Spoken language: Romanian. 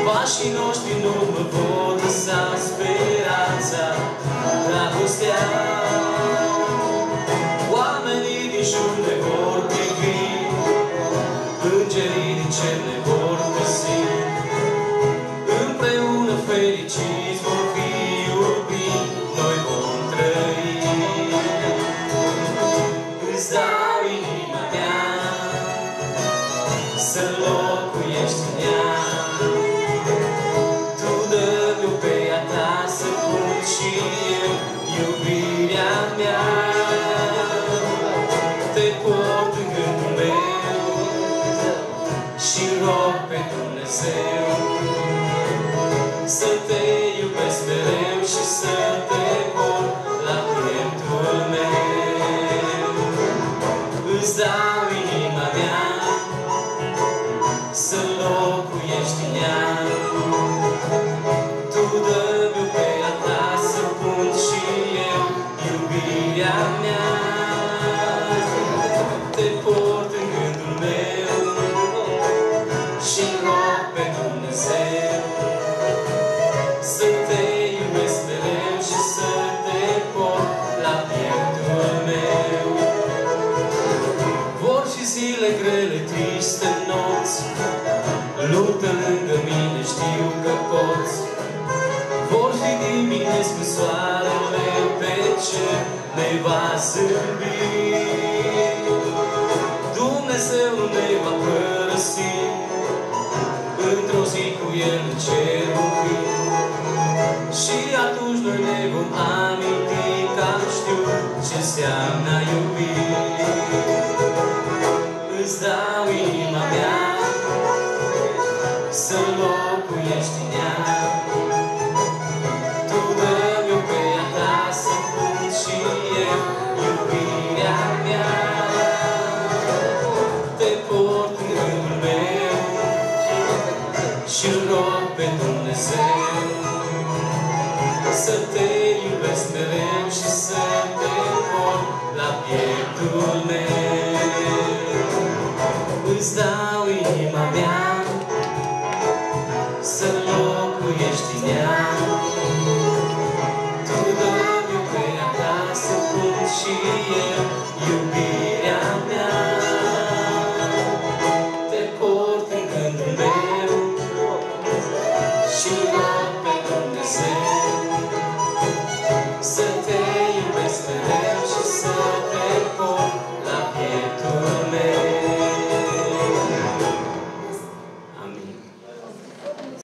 Pașii noștri nu mă pot lăsa, speranța, dragostea. Oamenii din jur ne vor privi, îngerii din cer ne vor găsi. Împreună fericiți vom fi, iubiți, noi vom trăi. Îți dau inima mea să locuiești în ea. Tu dă-mi-o pe a ta să pun și eu iubirea mea. Te port în gândul meu și rog pe Dumnezeu să te iubesc mereu și să te port la pieptul meu. Îți dau inima mea să locuiești în ea. Tu dă-mi-o pe a ta să pun și eu iubirea mea. Te port în gândul meu și rog pe Dumnezeu să te iubesc mereu și să te port la pieptul meu. Vor fi zile grele, triste nopți, luptă lângă mine, știu că poți. Vor fi dimineți când soarele pe cer ne va zâmbi. Dumnezeu nu ne va părăsi, într-o zi cu El în cer vom fi. Și atunci noi ne vom aminti că am știut ce înseamnă a iubi. Îți dau inima mea să locuiești în ea. Tu dă-mi-o pe a ta să pun și eu iubirea mea. Te port în gândul meu și rog pe Dumnezeu să te iubesc mereu și să te port la pieptul meu. Îți dau inima mea să locuiești în ea. Tu dă-mi pe a ta să pun și eu